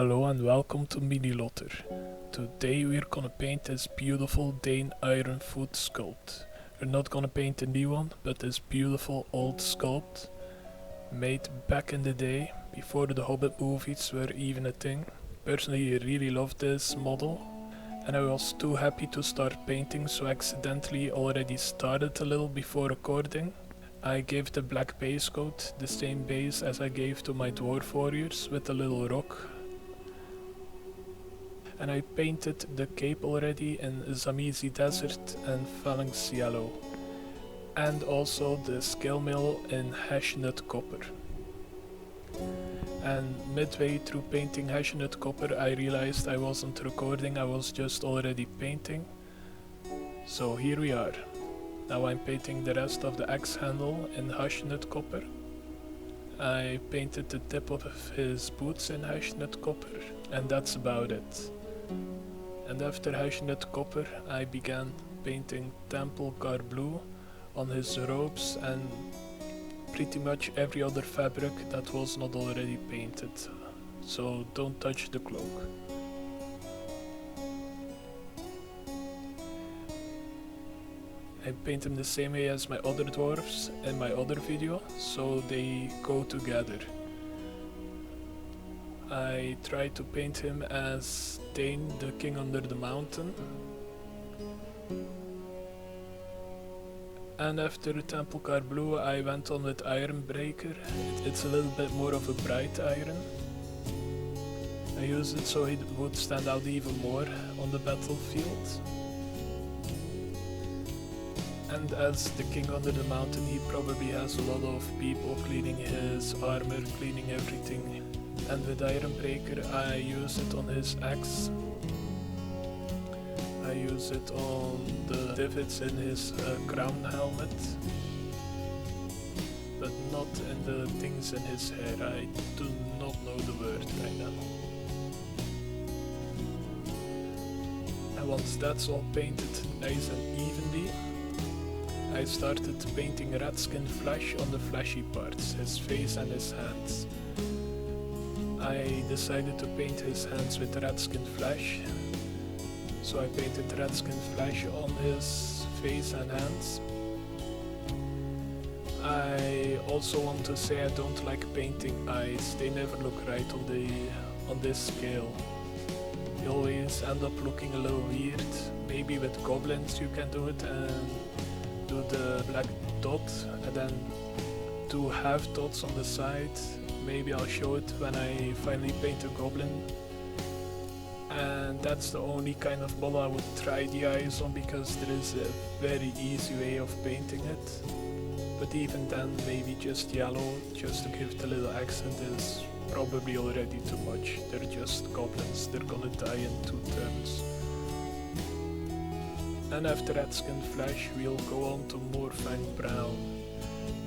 Hello and welcome to Mini Lotter. Today we're gonna paint this beautiful Dain Ironfoot sculpt. We're not gonna paint a new one, but this beautiful old sculpt made back in the day, before the Hobbit movies were even a thing. Personally, I really love this model, and I was too happy to start painting, so accidentally already started a little before recording. I gave the black base coat the same base as I gave to my dwarf warriors with a little rock. And I painted the cape already in zamesi desert and phalanx yellow. And also the scale mill in hashnut copper. And midway through painting hashnut copper I realized I wasn't recording, I was just already painting. So here we are. Now I'm painting the rest of the axe handle in hashnut copper. I painted the tip of his boots in hashnut copper, and that's about it. And after hashnut copper I began painting temple car blue on his robes and pretty much every other fabric that was not already painted. So don't touch the cloak. I paint him the same way as my other dwarves in my other video, so they go together. I try to paint him as Dain, the king under the mountain. And after temple car blue I went on with ironbreaker. It's a little bit more of a bright iron. I used it so it would stand out even more on the battlefield. And as the king under the mountain, he probably has a lot of people cleaning his armor, cleaning everything. And with ironbreaker I use it on his axe. I use it on the divots in his crown helmet. But not in the things in his hair. I do not know the word right now. And once that's all painted nice and evenly, I started painting ratskin flesh on the fleshy parts, his face and his hands. I decided to paint his hands with ratskin flesh, so I painted ratskin flesh on his face and hands. I also want to say I don't like painting eyes, they never look right on this scale. They always end up looking a little weird. Maybe with goblins you can do it and do the black dot and then do half dots on the side. Maybe I'll show it when I finally paint a goblin. And that's the only kind of model I would try the eyes on, because there is a very easy way of painting it. But even then, maybe just yellow, just to give the little accent, is probably already too much. They're just goblins, they're gonna die in 2 turns. And after ratskin flesh we'll go on to mournfang brown.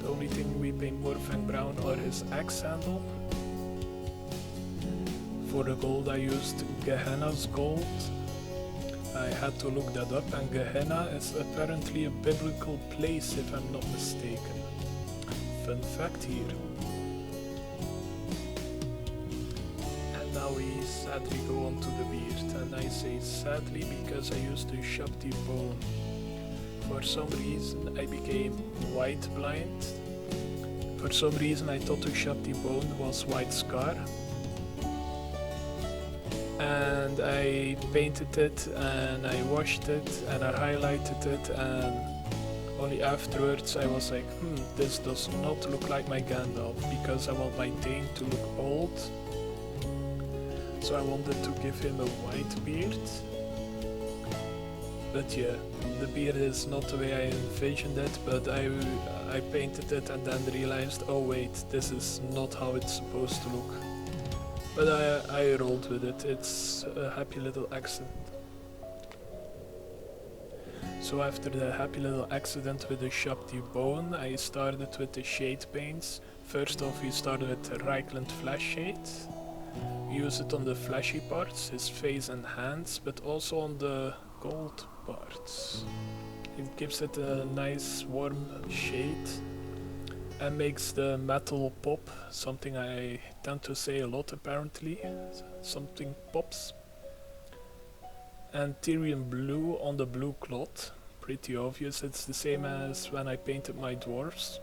The only thing we paint mournfang brown are his axe handle. For the gold I used Genenna's gold. I had to look that up, and Genenna is apparently a biblical place if I'm not mistaken. Fun fact here. And now we sadly go on to the beard, and I say sadly because I used the ushabti bone. For some reason I became white blind. For some reason I thought ushabti bone was white scar. And I painted it and I washed it and I highlighted it, and only afterwards I was like, this does not look like my Gandalf, because I want my Dain to look old. So I wanted to give him a white beard. But yeah, the beard is not the way I envisioned it, but I painted it and then realized, oh wait, this is not how it's supposed to look. But I rolled with it, it's a happy little accident. So after the happy little accident with the ushabti bone, I started with the shade paints. First off we started with the reikland fleshshade. Use it on the fleshy parts, his face and hands, but also on the gold parts. It gives it a nice warm shade. and makes the metal pop, something I tend to say a lot apparently, something pops. And Tyrian blue on the blue cloth, pretty obvious, it's the same as when I painted my dwarves.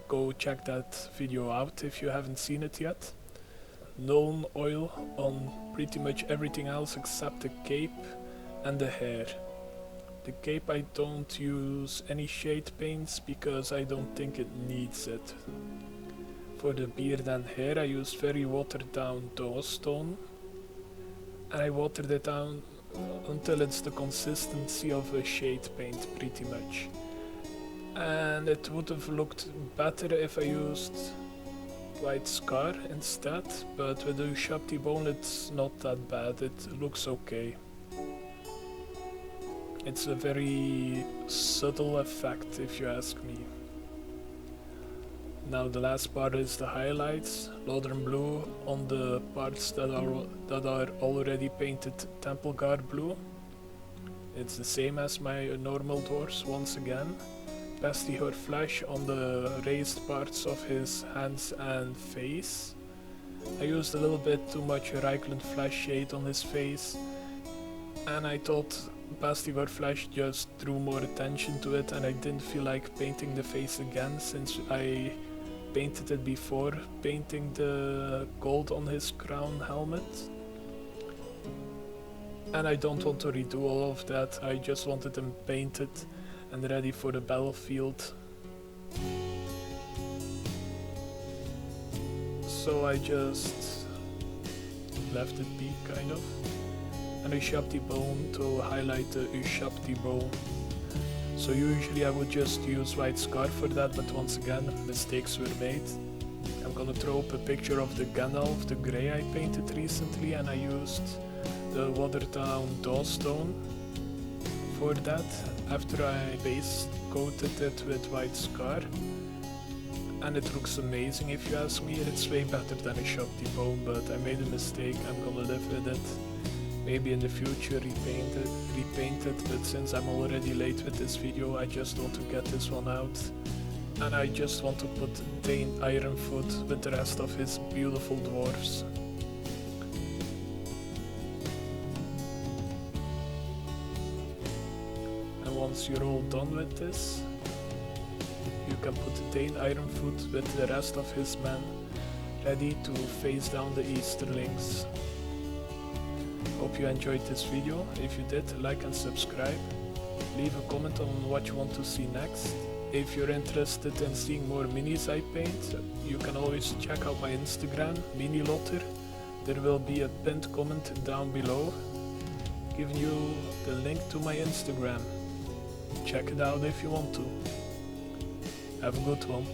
Go check that video out if you haven't seen it yet. Nuln oil on pretty much everything else except the cape and the hair. The cape I don't use any shade paints because I don't think it needs it. For the beard and hair I use very watered down dawnstone, and I watered it down until it's the consistency of a shade paint pretty much. And it would have looked better if I used white scar instead, but with the ushabti bone it's not that bad, it looks okay. It's a very subtle effect if you ask me. Now the last part is the highlights. Lothern blue on the parts that are already painted temple guard blue. It's the same as my normal dwarfs once again. Bestigor flesh on the raised parts of his hands and face. I used a little bit too much reikland fleshshade on his face, and I thought bestigor flesh just drew more attention to it, and I didn't feel like painting the face again since I painted it before painting the gold on his crown helmet. And I don't want to redo all of that, I just wanted him painted and ready for the battlefield. So I just left it be, kind of. An ushabti bone to highlight the ushabti bone. So usually I would just use white scar for that, but once again mistakes were made. I'm gonna throw up a picture of the Genenna, the grey I painted recently, and I used the watered down dawnstone for that after I base coated it with white scar, and it looks amazing if you ask me. It's way better than a ushabti bone, but I made a mistake, I'm gonna live with it. Maybe in the future repaint it, but since I'm already late with this video I just want to get this one out. And I just want to put Dain Ironfoot with the rest of his beautiful dwarfs. Once you're all done with this, you can put Dain Ironfoot with the rest of his men ready to face down the Easterlings. Hope you enjoyed this video. If you did, like and subscribe. Leave a comment on what you want to see next. If you're interested in seeing more minis I paint, you can always check out my Instagram, minilotter. There will be a pinned comment down below giving you the link to my Instagram. Check it out if you want to. Have a good one.